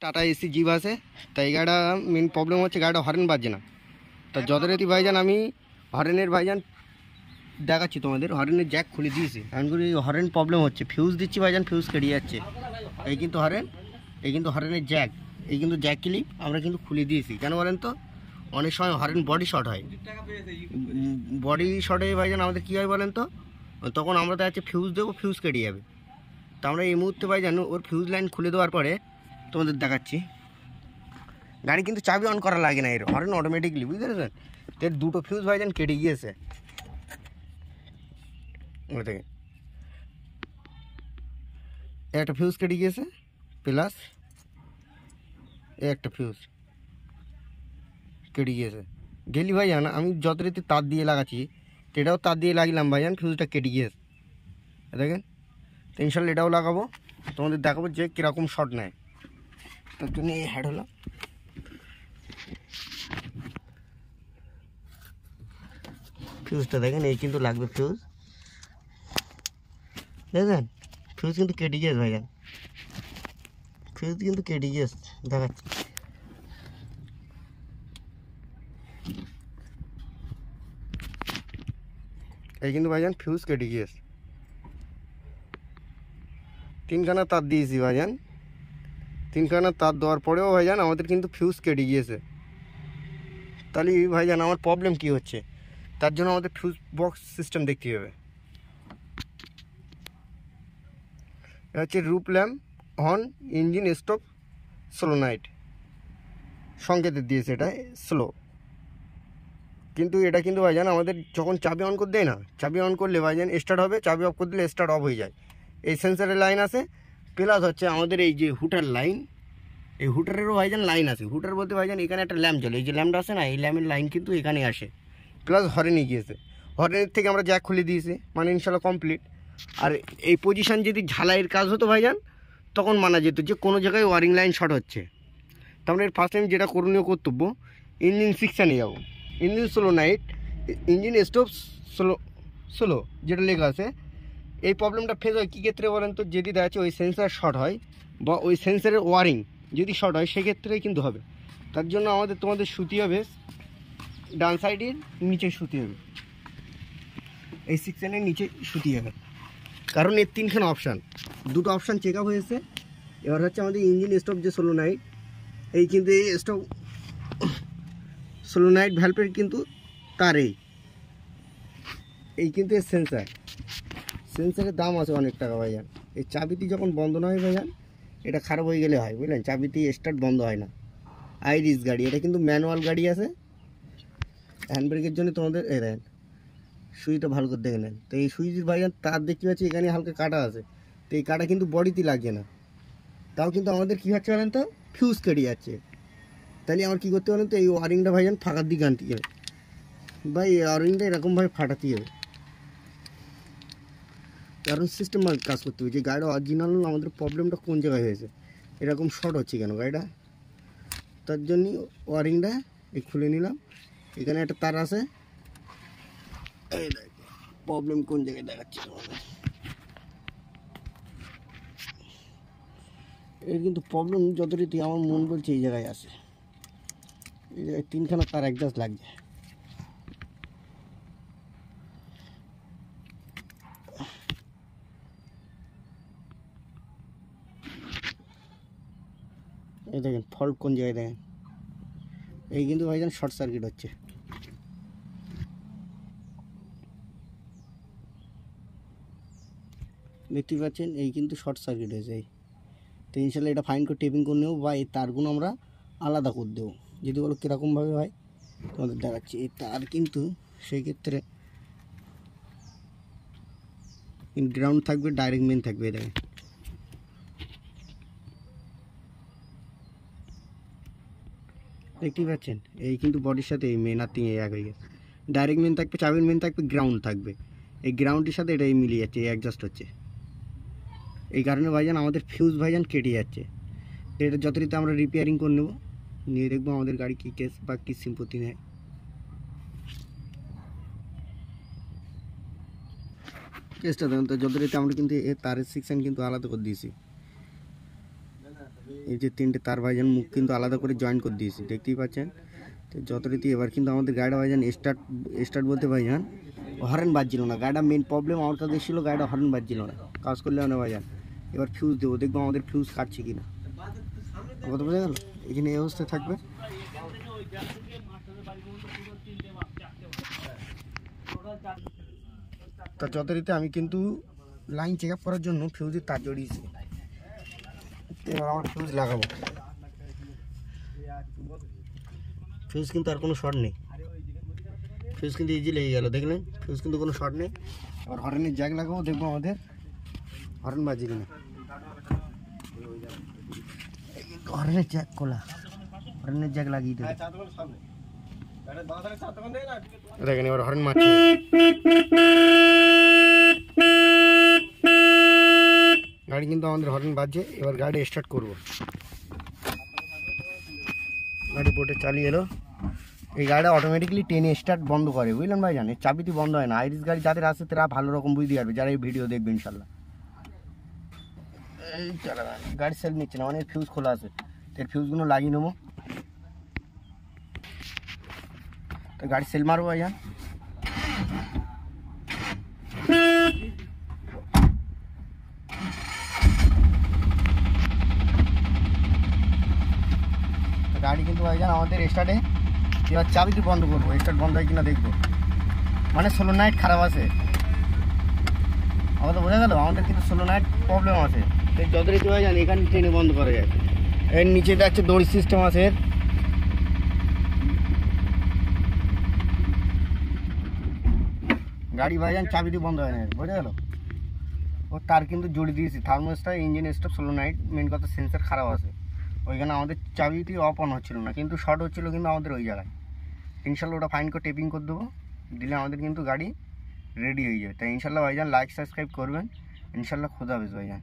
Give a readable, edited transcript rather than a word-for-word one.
Tata AC zip আছে, তাই গাড়িটা মেন প্রবলেম হচ্ছে গাড়িটা হরেন বাজছে না। তা যথারীতি ভাইজান আমি হরেনের ভাইজান দেখাচ্ছি তোমাদের, হরেনের জ্যাক খুলে দিয়েছি। আমি করি হরেন প্রবলেম হচ্ছে, ফিউজ দিচ্ছি ভাইজান, ফিউজ কেটে যাচ্ছে। এই কিন্তু হরেন, এই কিন্তু হরেনের জ্যাক, এই কিন্তু জ্যাক ক্লিপ আমরা কিন্তু খুলে দিয়েছি। কেন বলেন তো, অনেক সময় হরেন বডি শর্ট হয়। বডি শর্টে ভাইজান আমাদের কী হয় বলেন তো, তখন আমরা তো হচ্ছে ফিউজ দেবো, ফিউজ কেটে যাবে। তো আমরা এই মুহূর্তে ভাইজান ওর ফিউজ লাইন খুলে দেওয়ার পরে তোমাদের দেখাচ্ছি। গাড়ি কিন্তু চাবি অন করা লাগে না, এর হরেন অটোমেটিকলি, বুঝতে পেরেছেন। এর দুটো ফিউজ ভাইজান কেটে গিয়েছে ওই থেকে, একটা ফিউজ কেটে গিয়েছে, প্লাস একটা ফিউজ কেটে গিয়েছে। গেলি ভাইজান আমি যত রীতি তার দিয়ে লাগাচ্ছি, এটাও তার দিয়ে লাগলাম ভাইজান, ফিউজটা কেটে গিয়েছে দেখেন। তো ইনশাল্লাহ এটাও লাগাবো, তোমাদের দেখাবো যে কীরকম শর্ট নেয়। তার জন্য এই হ্যাড হলো, ফিউজটা দেখেন, এই কিন্তু লাগবে ফিউজ, দেখেন ফিউজ কিন্তু কেটে গিয়েছে ভাইজান, ফিউজ কিন্তু কেটে গিয়েছে, দেখাচ্ছি। এই কিন্তু ভাইজান ফিউজ কেটে গিয়েছে, তিনখানা তার দিয়েছি ভাইজান, তিনখানা তার দেওয়ার পরেও ভাইজান আমাদের কিন্তু ফিউজ কেটে গিয়েছে। তাহলে ভাইজান আমার প্রবলেম কি হচ্ছে, তার জন্য আমাদের ফিউজ বক্স সিস্টেম দেখতে হবে। এটা হচ্ছে রুপ ল্যাম্প হর্ন ইঞ্জিন স্টপ সোলোনাইট সংকেতের দিয়েছে, এটা স্লো। কিন্তু এটা কিন্তু ভাইজান আমাদের যখন চাবি অন করে দেয় না, চাবি অন করলে ভাইজান স্টার্ট হবে, চাবি অফ করে দিলে স্টার্ট অফ হয়ে যায়। এই সেন্সারের লাইন আছে, প্লাস হচ্ছে আমাদের এই যে হুটার লাইন, এই হুটারেরও ভাইজান লাইন আছে। হুটার বলতে ভাইজান এখানে একটা ল্যাম্প জ্বলে, এই যে ল্যাম্পটা আছে না, এই ল্যাম্পের লাইন কিন্তু এখানে আসে, প্লাস হরেনে গিয়েছে। হরেনের থেকে আমরা জ্যাক খুলে দিয়েছি, মানে ইনশাল্লাহ কমপ্লিট। আর এই পজিশান যদি ঝালাইয়ের কাজ হতো ভাইজান, তখন মানা যেত যে কোনো জায়গায় ওয়ারিং লাইন শর্ট হচ্ছে। তারপরে এর ফার্স্ট টাইম যেটা করণীয় কর্তব্য, ইঞ্জিন সেকশানে যাবো, engine slow night, engine stop slow slow যেটা লেখা আছে। এই প্রবলেমটা ফেস হয় কী ক্ষেত্রে বলেন তো, যদি দেখা যাচ্ছে ওই সেন্সার শর্ট হয় বা ওই সেন্সারের ওয়ারিং যদি শর্ট হয়, সেক্ষেত্রেই কিন্তু হবে। তার জন্য আমাদের তোমাদের শুতে হবে ডান সাইডের নিচে শুতে হবে, এই সেকশানের নিচে শুতে হবে। কারণ এর তিনখানা অপশান, দুটো অপশান চেক আপ হয়েছে। এবার হচ্ছে আমাদের ইঞ্জিন স্টপ যে স্লো নাইট, এই কিন্তু এই স্টপ স্লো নাইট ভ্যালভের কিন্তু তার এই কিন্তু এর সেন্সার, সেন্সারের দাম আছে অনেক টাকা ভাইজান। এই চাবিটি যখন বন্ধ না হয় ভাইজান, এটা খারাপ হয়ে গেলে হয়, বুঝলেন, চাবিটি স্টার্ট বন্ধ হয় না। আইরিস গাড়ি, এটা কিন্তু ম্যানুয়াল গাড়ি আছে। হ্যান্ড ব্রেকের জন্য তোমাদের এই দেখেন সুইচটা ভালো করে দেখে নেন। তো এই সুইচ ভাইজান তার দেখতে পাচ্ছি এখানে হালকা কাটা আছে, তো এই কাটা কিন্তু বডিতে লাগছে না, তাও কিন্তু আমাদের কী হচ্ছে বলেন তো, ফিউজ কেটে যাচ্ছে। তাহলে আমার কী করতে বলেন তো, এই ওয়ারিংটা ভাইজান ফাঁকার দিকে আনতে হবে, বা এই ওয়ারিংটা এরকমভাবে ফাটাতে হবে। কারণ সিস্টেম কাজ করতে হবে যে গাড়িটা অরিজিনাল আমাদের প্রবলেমটা কোন জায়গায় হয়েছে, এরকম শর্ট হচ্ছে কেন গাড়িটা। তার জন্যই ওয়ারিংটা এই খুলে নিলাম। এখানে একটা তার আছে, এই প্রবলেম কোন জায়গায় দেখাচ্ছি এর কিন্তু প্রবলেম যতটুকু আমার মন বলছে এই জায়গায় আছে, এই জায়গায় তিনখানা তার অ্যাডজাস্ট লাগছে। এই দেখেন ফল্ট কোন জায়গায় দেখেন, এই কিন্তু ভাইজান শর্ট সার্কিট হচ্ছে। দেখতে পাচ্ছেন এই কিন্তু শর্ট সার্কিট হয়েছে। এই তো ইনশাল্লাহ এটা ফাইন করে টেপিং করে নেবো, বা এই তারগুলো আমরা আলাদা করে দেবো। যদি বলো কীরকমভাবে হয় তোমাদের দেখাচ্ছি। এই তার কিন্তু সেই ক্ষেত্রে গ্রাউন্ড থাকবে, ডাইরেক্ট মেন থাকবে, দেখেন দেখতেই পাচ্ছেন। এই কিন্তু বডির সাথে এই মেন আর্থিং এই এক হয়ে গেছে, ডাইরেক্ট মেন থাকবে, চাবির মেন থাকবে, গ্রাউন্ড থাকবে। এই গ্রাউন্ডের সাথে এটা মিলিয়ে যাচ্ছে, এই অ্যাডজাস্ট হচ্ছে। এই কারণে ভাইজান আমাদের ফিউজ ভাইজান কেটে যাচ্ছে। এটা যথারীতি আমরা রিপেয়ারিং করে নেবো, নিয়ে দেখবো আমাদের গাড়ি কী কেস বা কী সিম্পতি নেয়। কেসটা দেখুন তো, যথারীতি আমরা কিন্তু এর তারের সেকশন কিন্তু আলাদা করে দিয়েছি। এই যে 3টে তার ভাইজান মুখ কিন্তু আলাদা করে জয়েন করে দিয়েছি, দেখতেই পাচ্ছেন। তো যথারীতি এবার কিন্তু আমাদের গাড়িটা ভাইজান স্টার্ট বলতে ভাইজান হর্ন বাজছিল না। গাড়িটা মেন প্রবলেম আমার কাছে ছিল, গাড়িটা হর্ন বাজছিল না, কাজ করলে না ভাইজান। এবার ফিউজ দেবো, দেখবো আমাদের ফিউজ কাটছে কিনা। কথা বোঝা গেল? এখানে এই অবস্থায় থাকবে। তা যথারীতি আমি কিন্তু লাইন চেক আপ করার জন্য ফিউজের তার জড়িয়েছি। এবার আমার ফিউজ লাগাবো। ফিউজ কিন্তু আর কোনো শর্ট নেই, ফিউজ কিন্তু ইজি লেগে গেল, দেখলেন? ফিউজ কিন্তু কোনো শর্ট নেই। এবার হর্নের জ্যাক লাগাবো, দেখবো আমাদের হর্ন বাজে কিনা। হর্নের জ্যাক খোলা, হর্নের জ্যাক লাগিয়ে দেবে। দেখেন এবার হর্ন মারছে। গাড়ি কিন্তু আমাদের হর্ন বাজছে। এবার গাড়ি স্টার্ট করবো। গাড়ি বোটে চালিয়ে এলো। এই গাড়িটা অটোমেটিকলি টেনে স্টার্ট বন্ধ করে, বুঝলেন ভাই? জানে চাবিতে বন্ধ হয় না। আইরিস গাড়ি যাদের আছে তারা ভালো রকম বুঝতে পারবে, যারা এই ভিডিও দেখবে ইনশাল্লাহ। এই গাড়ি সেল নিচ্ছে না, অনেক ফিউজ খোলা আছে। এর ফিউজগুলো লাগিয়ে নেবো। তো গাড়ি সেল মারবো ভাইজান। গাড়ি কিন্তু ভাইজান আমাদের স্টার্টে। এবার চাবিতে বন্ধ করবো, স্টার্ট বন্ধ হয় কিনা দেখবো। মানে সোলোনাইট খারাপ আছে, আমাদের বোঝা গেল। আমাদের কিন্তু সোলোনাইট প্রবলেম আছে। যথারীতি ভাইজান এখানে ট্রেনে বন্ধ করা যায়। এর নিচে যাচ্ছে দড়ি সিস্টেম আছে। গাড়ি ভাইজান চাবিতে বন্ধ হয় না, বোঝা গেল? ও তার কিন্তু জড়িয়ে দিয়েছি থার্মোস্টার, ইঞ্জিন স্টপ, সোলোনাইট। মেন কথা সেন্সার খারাপ আছে। ওইখানে আমাদের চাবিটি অফ অন হচ্ছিল না, কিন্তু শর্ট হচ্ছিলো কিন্তু আমাদের ওই জায়গায়। ইনশাল্লাহ ওটা ফাইন করে টেপিং করে দেবো, দিলে আমাদের কিন্তু গাড়ি রেডি হয়ে যাবে। তাই ইনশাল্লাহ ভাইজান লাইক সাবস্ক্রাইব করবেন। ইনশাল্লাহ খুদা হাফেজ ভাইজান।